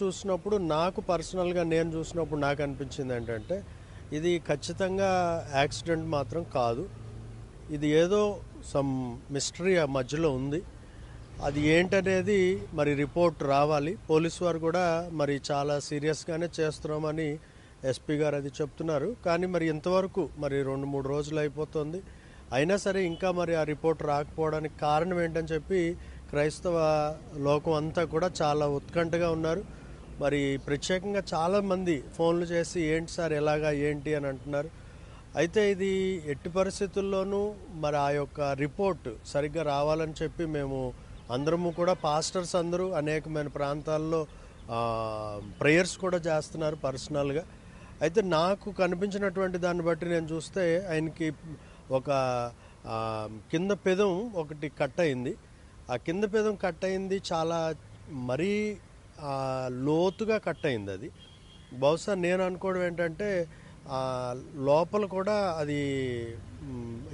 చూసినప్పుడు నాకు పర్సనల్గా నేను చూసినప్పుడు నాకు అనిపించింది ఏంటంటే ఇది ఖచ్చితంగా యాక్సిడెంట్ మాత్రం కాదు. ఇది ఏదో సమ్ మిస్టరీ ఆ మధ్యలో ఉంది. అది ఏంటనేది మరి రిపోర్ట్ రావాలి. పోలీసు వారు కూడా మరి చాలా సీరియస్గానే చేస్తున్నామని ఎస్పీ గారు అది చెప్తున్నారు. కానీ మరి ఇంతవరకు మరి 2-3 రోజులు అయిపోతుంది. అయినా సరే ఇంకా మరి ఆ రిపోర్ట్ రాకపోవడానికి కారణం ఏంటని చెప్పి క్రైస్తవ లోకం అంతా కూడా చాలా ఉత్కంఠగా ఉన్నారు. మరి ప్రత్యేకంగా చాలామంది ఫోన్లు చేసి ఏంటి సార్ ఎలాగా ఏంటి అని అంటున్నారు. అయితే ఇది ఎట్టి పరిస్థితుల్లోనూ మరి ఆ యొక్క రిపోర్ట్ సరిగ్గా రావాలని చెప్పి మేము అందరము కూడా పాస్టర్స్ అందరూ అనేకమైన ప్రాంతాల్లో ప్రేయర్స్ కూడా చేస్తున్నారు పర్సనల్గా. అయితే నాకు కనిపించినటువంటి దాన్ని బట్టి నేను చూస్తే ఆయనకి ఒక కింద పెదం ఒకటి కట్ అయింది. ఆ కింద పెదం కట్ అయింది చాలా మరీ లోతుగా కట్ అయింది. అది బహుశా నేను అనుకోవడం ఏంటంటే లోపల కూడా అది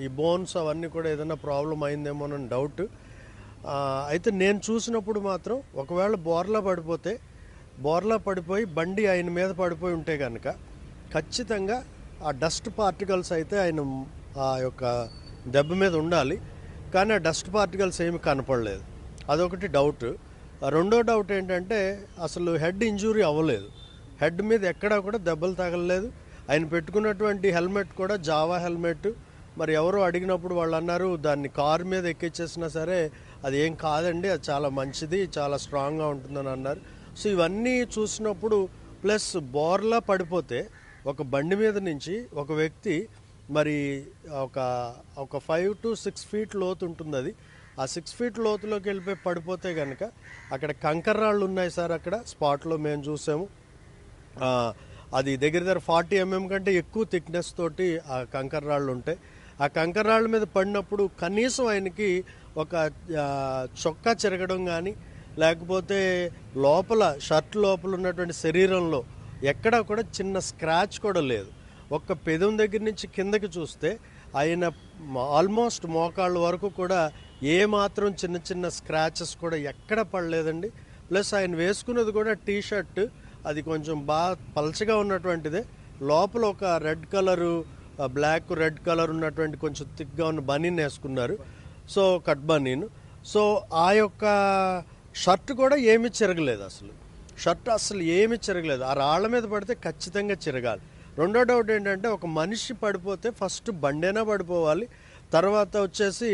ఈ బోన్స్ అవన్నీ కూడా ఏదైనా ప్రాబ్లం అయిందేమోనని డౌట్. అయితే నేను చూసినప్పుడు మాత్రం ఒకవేళ బోర్లా పడిపోయి బండి ఆయన మీద పడిపోయి ఉంటే కనుక ఖచ్చితంగా ఆ డస్ట్ పార్టికల్స్ అయితే ఆయన ఆ యొక్క దెబ్బ మీద ఉండాలి. కానీ ఆ డస్ట్ పార్టికల్స్ ఏమి కనపడలేదు. అదొకటి డౌట్. రెండో డౌట్ ఏంటంటే అసలు హెడ్ ఇంజురీ అవ్వలేదు. హెడ్ మీద ఎక్కడా కూడా దెబ్బలు తగలలేదు. ఆయన పెట్టుకున్నటువంటి హెల్మెట్ కూడా జావా హెల్మెట్. మరి ఎవరో అడిగినప్పుడు వాళ్ళు అన్నారు దాన్ని కారు మీద ఎక్కించేసినా సరే అది ఏం కాదండి, అది చాలా మంచిది, చాలా స్ట్రాంగ్గా ఉంటుందని అన్నారు. సో ఇవన్నీ చూసినప్పుడు ప్లస్ బోర్లా పడిపోతే ఒక బండి మీద నుంచి ఒక వ్యక్తి మరి ఒక 5 to 6 feet లోతు ఉంటుంది. అది ఆ 6 feet లోతులోకి వెళ్ళిపోయి పడిపోతే కనుక అక్కడ కంకర రాళ్ళు ఉన్నాయి సార్. అక్కడ స్పాట్లో మేము చూసాము. అది దగ్గర 40 mm కంటే ఎక్కువ థిక్నెస్ తోటి ఆ కంకర రాళ్ళు ఉంటాయి. ఆ కంకర రాళ్ళ మీద పడినప్పుడు కనీసం ఆయనకి ఒక చొక్కా చెరగడం కానీ లేకపోతే లోపల షర్ట్ లోపల ఉన్నటువంటి శరీరంలో ఎక్కడా కూడా చిన్న స్క్రాచ్ కూడా లేదు. ఒక్క పెదం దగ్గర నుంచి కిందకి చూస్తే ఆయన ఆల్మోస్ట్ మోకాళ్ళ వరకు కూడా ఏమాత్రం చిన్న చిన్న స్క్రాచెస్ కూడా ఎక్కడ పడలేదండి. ప్లస్ ఆయన వేసుకున్నది కూడా టీ షర్ట్, అది కొంచెం బాగా పలచగా ఉన్నటువంటిదే. లోపల ఒక red colour black red colour ఉన్నటువంటి కొంచెం థిక్గా ఉన్న బనీన్ వేసుకున్నారు. సో కట్ బనీన్. సో ఆ యొక్క షర్ట్ కూడా ఏమీ చిరగలేదు. షర్ట్ అసలు ఏమీ చిరగలేదు. ఆ రాళ్ల మీద పడితే ఖచ్చితంగా చిరగాలి. రెండో డౌట్ ఏంటంటే ఒక మనిషి పడిపోతే ఫస్ట్ బండైనా పడిపోవాలి, తర్వాత వచ్చేసి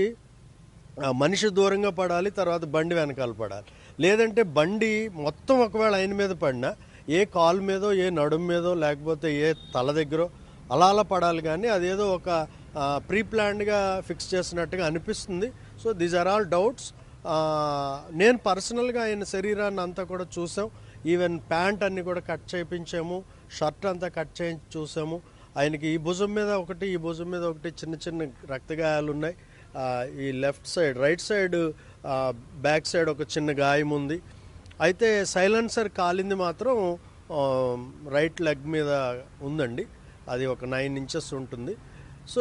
మనిషి దూరంగా పడాలి, తర్వాత బండి వెనకాల పడాలి. లేదంటే బండి మొత్తం ఒకవేళ ఆయన మీద పడినా ఏ కాలు మీదో ఏ నడుము మీదో లేకపోతే ఏ తల దగ్గర అలా పడాలి. కానీ అదేదో ఒక ప్రీ ప్లాన్డ్గా ఫిక్స్ చేసినట్టుగా అనిపిస్తుంది. So these are all doubts. నేను పర్సనల్గా ఆయన శరీరాన్ని అంతా కూడా చూసాం. ఈవెన్ ప్యాంట్ అన్ని కూడా కట్ చేయించాము, షర్ట్ అంతా కట్ చేయించి చూసాము. ఆయనకి ఈ భుజం మీద ఒకటి ఈ భుజం మీద ఒకటి చిన్న చిన్న రక్తగాయాలు ఉన్నాయి. ఈ left side right side back side ఒక చిన్న గాయం ఉంది. అయితే సైలెన్సర్ కాలింది మాత్రం రైట్ లెగ్ మీద ఉందండి. అది ఒక 9 inches ఉంటుంది. సో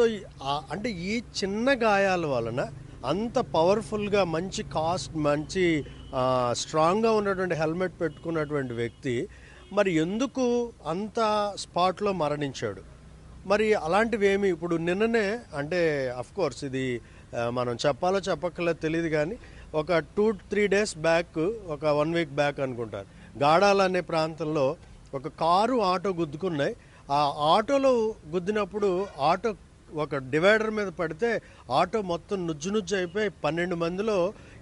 అంటే ఈ చిన్న గాయాల వలన అంత పవర్ఫుల్గా మంచి మంచి స్ట్రాంగ్గా ఉన్నటువంటి హెల్మెట్ పెట్టుకున్నటువంటి వ్యక్తి మరి ఎందుకు అంత స్పాట్లో మరణించాడు? మరి అలాంటివి ఏమి ఇప్పుడు నిన్ననే అంటే అఫ్కోర్స్ ఇది మనం చెప్పాలో చెప్పక్కర్లేదు తెలియదు, కానీ ఒక 2-3 days బ్యాక్, ఒక 1 week బ్యాక్ అనుకుంటారు, గాడాల అనే ప్రాంతంలో ఒక కారు ఆటో గుద్దుకున్నాయి. ఆ ఆటోలో గుద్దినప్పుడు ఆటో ఒక డివైడర్ మీద పడితే ఆటో మొత్తం నుజ్జు అయిపోయి 12 మందిలో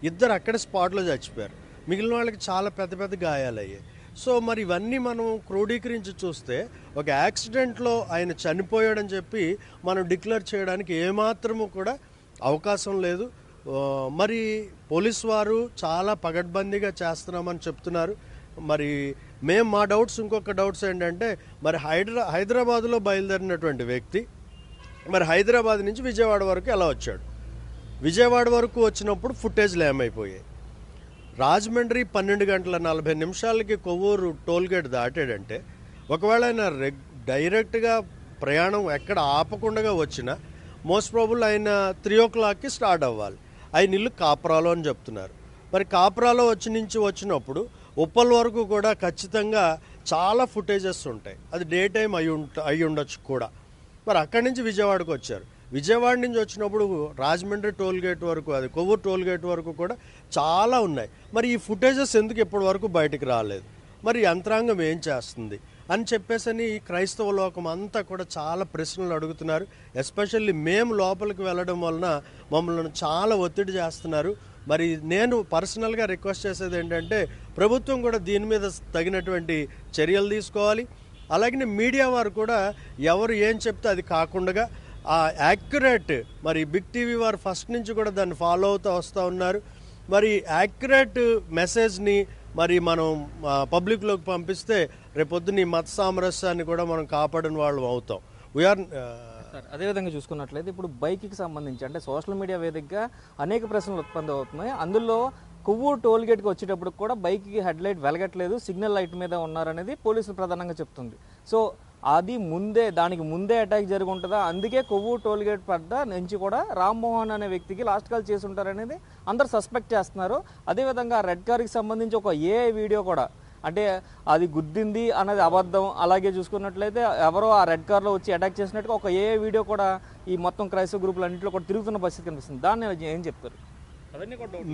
2 అక్కడే స్పాట్లో చచ్చిపోయారు. మిగిలిన వాళ్ళకి చాలా పెద్ద పెద్ద గాయాలు అయ్యాయి. సో మరి ఇవన్నీ మనం క్రోడీకరించి చూస్తే ఒక యాక్సిడెంట్లో ఆయన చనిపోయాడని చెప్పి మనం డిక్లేర్ చేయడానికి ఏమాత్రము కూడా అవకాశం లేదు. మరి పోలీసు వారు చాలా పగడ్బందీగా చేస్తున్నామని చెప్తున్నారు. మరి మేము మా డౌట్స్ ఇంకొక డౌట్స్ ఏంటంటే మరి హైదరాబాద్లో బయలుదేరినటువంటి వ్యక్తి మరి హైదరాబాద్ నుంచి విజయవాడ వరకు ఎలా వచ్చాడు? విజయవాడ వరకు వచ్చినప్పుడు ఫుటేజ్లు ఏమైపోయాయి? రాజమండ్రి 12:40 కొవ్వూరు టోల్గేట్ దాటాడంటే ఒకవేళ ఆయన డైరెక్ట్గా ప్రయాణం ఎక్కడ ఆపకుండా వచ్చినా మోస్ట్ ప్రాబుల్ ఆయన 3 o'clockకి స్టార్ట్ అవ్వాలి. ఆయన ఇల్లు కాపురాలో అని చెప్తున్నారు. మరి కాపురాలో వచ్చినప్పుడు ఉప్పల్ వరకు కూడా ఖచ్చితంగా చాలా ఫుటేజెస్ ఉంటాయి. అది డే టైం అయి ఉండొచ్చు కూడా. మరి అక్కడి నుంచి విజయవాడకు వచ్చారు. విజయవాడ నుంచి వచ్చినప్పుడు రాజమండ్రి టోల్ గేట్ వరకు, అది కొవ్వూరు టోల్ గేట్ వరకు కూడా చాలా ఉన్నాయి. మరి ఈ ఫుటేజెస్ ఎందుకు ఇప్పటి వరకు బయటికి రాలేదు? మరి యంత్రాంగం ఏం చేస్తుంది అని చెప్పేసి ఈ క్రైస్తవ లోకం అంతా కూడా చాలా ప్రశ్నలు అడుగుతున్నారు. ఎస్పెషల్లీ మేము లోపలికి వెళ్ళడం వలన మమ్మల్ని చాలా ఒత్తిడి చేస్తున్నారు. మరి నేను పర్సనల్గా రిక్వెస్ట్ చేసేది ఏంటంటే ప్రభుత్వం కూడా దీని మీద తగినటువంటి చర్యలు తీసుకోవాలి. అలాగే మీడియా వారు కూడా ఎవరు ఏం చెప్తే అది కాకుండా ఆ యాక్యురేట్, మరి బిగ్ టీవీ వారు ఫస్ట్ నుంచి కూడా దాన్ని ఫాలో అవుతూ వస్తూ ఉన్నారు. మరి యాక్యురేట్ మెసేజ్ని మరి మనం పబ్లిక్లోకి పంపిస్తే రేపొద్దున ఈ మత సామరస్యాన్ని కూడా మనం కాపాడిన వాళ్ళు అవుతాం. వీఆర్ అదేవిధంగా చూసుకున్నట్లయితే ఇప్పుడు బైక్కి సంబంధించి అంటే సోషల్ మీడియా వేదికగా అనేక ప్రశ్నలు ఉత్పత్తి అవుతున్నాయి. అందులో కొవ్వూరు టోల్ గేట్కి వచ్చేటప్పుడు కూడా బైక్కి హెడ్ లైట్ వెలగట్లేదు, సిగ్నల్ లైట్ మీద ఉన్నారనేది పోలీసులు ప్రధానంగా చెప్తుంది. సో అది దానికి ముందే అటాక్ జరిగి ఉంటుందా? అందుకే కొవ్వూరు టోల్ గేట్ పడ్డ నుంచి కూడా రామ్మోహన్ అనే వ్యక్తికి లాస్ట్ కాల్ చేసి ఉంటారనేది అందరు సస్పెక్ట్ చేస్తున్నారు. అదేవిధంగా రెడ్ కార్కి సంబంధించి ఒక ఏఐ వీడియో కూడా, అంటే అది గుద్దింది అన్నది అబద్ధం. అలాగే చూసుకున్నట్లయితే ఎవరో ఆ రెడ్ కార్లో వచ్చి అటాక్ చేసినట్టుగా ఒక ఏఐ వీడియో కూడా ఈ మొత్తం క్రైస్తవ గ్రూపులు అన్నింటిలో కూడా తిరుగుతున్న పరిస్థితి కనిపిస్తుంది. దాన్ని ఏం చెప్తారు?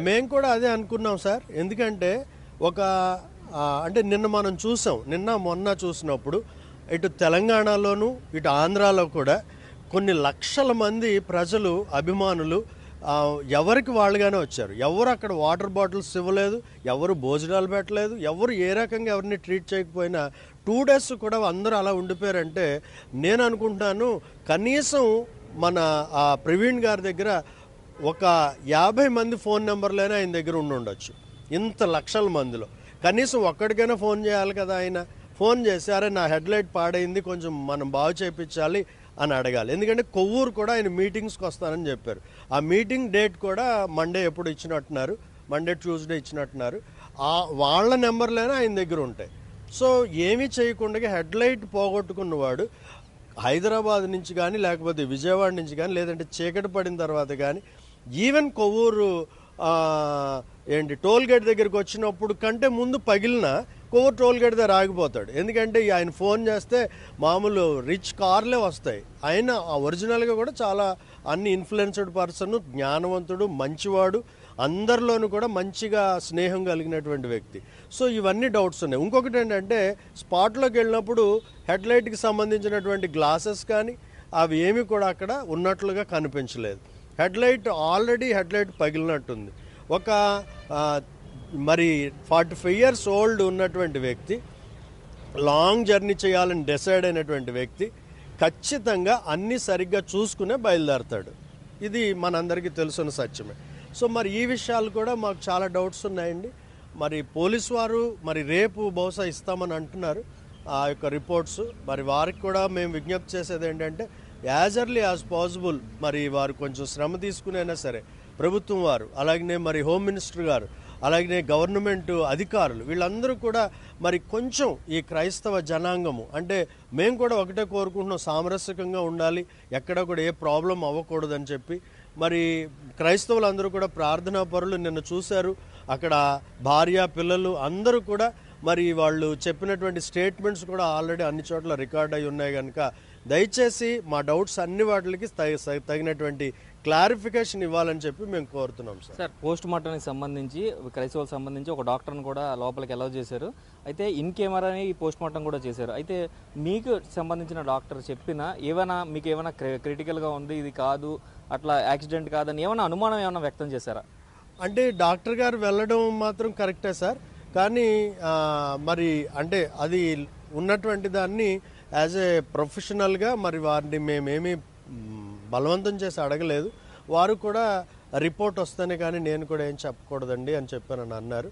మేము కూడా అదే అనుకున్నాం సార్. ఎందుకంటే అంటే నిన్న మనం చూసాం, మొన్న చూసినప్పుడు ఇటు తెలంగాణలోను ఇటు ఆంధ్రాలో కూడా కొన్ని లక్షల మంది ప్రజలు, అభిమానులు ఎవరికి వాళ్ళుగానే వచ్చారు. ఎవరు అక్కడ వాటర్ బాటిల్స్ ఇవ్వలేదు, ఎవరు భోజనాలు పెట్టలేదు, ఎవరు ఏ రకంగా ఎవరిని ట్రీట్ చేయకపోయినా 2 days కూడా అందరూ అలా ఉండిపోయారంటే నేను అనుకుంటున్నాను కనీసం మన ప్రవీణ్ గారి దగ్గర ఒక 50 మంది ఫోన్ నెంబర్లైనా ఆయన దగ్గర ఉండొచ్చు. ఇంత లక్షల మందిలో కనీసం ఒక్కడికైనా ఫోన్ చేయాలి కదా. ఆయన ఫోన్ చేసి అరే నా హెడ్ లైట్ పాడైంది, కొంచెం మనం బాగు చేయించాలి అని అడగాలి. ఎందుకంటే కొవ్వూరు కూడా ఆయన మీటింగ్స్కి వస్తానని చెప్పారు. ఆ మీటింగ్ డేట్ కూడా మండే ఎప్పుడు ఇచ్చినట్టున్నారు, మండే ట్యూస్డే ఇచ్చినట్టున్నారు. వాళ్ళ నెంబర్లైనా ఆయన దగ్గర ఉంటాయి. సో ఏమీ చేయకుండా హెడ్ లైట్ పోగొట్టుకున్నవాడు హైదరాబాద్ నుంచి కానీ, లేకపోతే విజయవాడ నుంచి కానీ, లేదంటే చీకటి పడిన తర్వాత కానీ, ఈవెన్ కొవ్వూరు టోల్ గేట్ దగ్గరికి వచ్చినప్పుడు కంటే ముందు పగిలిన కొవ్వూరు టోల్ గేట్ దగ్గర ఆగిపోతాడు. ఎందుకంటే ఆయన ఫోన్ చేస్తే మామూలు రిచ్ కార్లే వస్తాయి. ఆయన ఒరిజినల్గా కూడా చాలా అన్ని ఇన్ఫ్లుయెన్స్డ్ పర్సన్, జ్ఞానవంతుడు, మంచివాడు, అందరిలోనూ కూడా మంచిగా స్నేహం కలిగినటువంటి వ్యక్తి. సో ఇవన్నీ డౌట్స్ ఉన్నాయి. ఇంకొకటి ఏంటంటే స్పాట్లోకి వెళ్ళినప్పుడు హెడ్ లైట్కి సంబంధించినటువంటి గ్లాసెస్ కానీ అవి ఏమి కూడా అక్కడ ఉన్నట్లుగా కనిపించలేదు. హెడ్ లైట్ పగిలినట్టుంది. ఒక మరి 45 years ఓల్డ్ ఉన్నటువంటి వ్యక్తి, లాంగ్ జర్నీ చేయాలని డిసైడ్ అయినటువంటి వ్యక్తి ఖచ్చితంగా అన్నీ సరిగ్గా చూసుకునే బయలుదేరతాడు. ఇది మనందరికీ తెలుసున్న సత్యమే. సో మరి ఈ విషయాలు కూడా మాకు చాలా డౌట్స్ ఉన్నాయండి. మరి పోలీసు వారు మరి రేపు బహుశా ఇస్తామని అంటున్నారు ఆ యొక్క రిపోర్ట్స్. మరి వారికి కూడా మేము విజ్ఞప్తి చేసేది ఏంటంటే యాజ్ ఎర్లీ యాజ్ పాసిబుల్ మరి వారు కొంచెం శ్రమ తీసుకునైనా సరే ప్రభుత్వం వారు, అలాగనే మరి హోమ్ మినిస్టర్ గారు, అలాగనే గవర్నమెంట్ అధికారులు వీళ్ళందరూ కూడా మరి కొంచెం ఈ క్రైస్తవ జనాంగము అంటే మేము కూడా ఒకటే కోరుకుంటున్నాం, సామరస్యకంగా ఉండాలి, ఎక్కడ కూడా ఏ ప్రాబ్లం అవ్వకూడదని చెప్పి. మరి క్రైస్తవులందరూ కూడా ప్రార్థనా పరులు. నిన్న చూశారు అక్కడ భార్య పిల్లలు అందరూ కూడా మరి వాళ్ళు చెప్పినటువంటి స్టేట్మెంట్స్ కూడా ఆల్రెడీ అన్ని చోట్ల రికార్డ్ అయి ఉన్నాయి. కనుక దయచేసి మా డౌట్స్ అన్ని వాటికి తగినటువంటి క్లారిఫికేషన్ ఇవ్వాలని చెప్పి మేము కోరుతున్నాం సార్. పోస్ట్ మార్టానికి సంబంధించి క్రైస్తవులకు సంబంధించి ఒక డాక్టర్ని కూడా లోపలికి అలౌ చేశారు. అయితే ఇన్ కెమెరాని పోస్ట్ మార్టం కూడా చేశారు. అయితే మీకు సంబంధించిన డాక్టర్ మీకు ఏమైనా క్రిటికల్గా ఉంది, ఇది కాదు, అట్లా యాక్సిడెంట్ కాదని ఏమైనా అనుమానం ఏమైనా వ్యక్తం చేశారా? అంటే డాక్టర్ గారు వెళ్ళడం మాత్రం కరెక్టే సార్. కానీ మరి అంటే అది ఉన్నటువంటి దాన్ని యాజ్ ఏ ప్రొఫెషనల్గా మరి వారిని మేమేమీ బలవంతం చేసి అడగలేదు. వారు కూడా రిపోర్ట్ వస్తేనే కానీ నేను కూడా ఏం చెప్పకూడదండి అని చెప్పానని అన్నారు.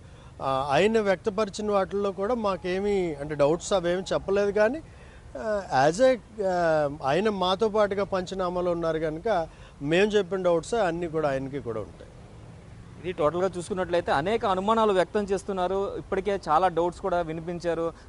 ఆయన వ్యక్తపరిచిన వాటిల్లో కూడా మాకేమీ అంటే డౌట్స్ అవేమి చెప్పలేదు. కానీ యాజ్ ఏ ఆయన మాతో పాటుగా పంచనామాలో ఉన్నారు కనుక మేము చెప్పిన డౌట్స్ అన్నీ కూడా ఆయనకి కూడా ఉంటాయి. ఇది టోటల్గా చూసుకున్నట్లయితే అనేక అనుమానాలు వ్యక్తం చేస్తున్నారు. ఇప్పటికే చాలా డౌట్స్ కూడా వినిపించారు.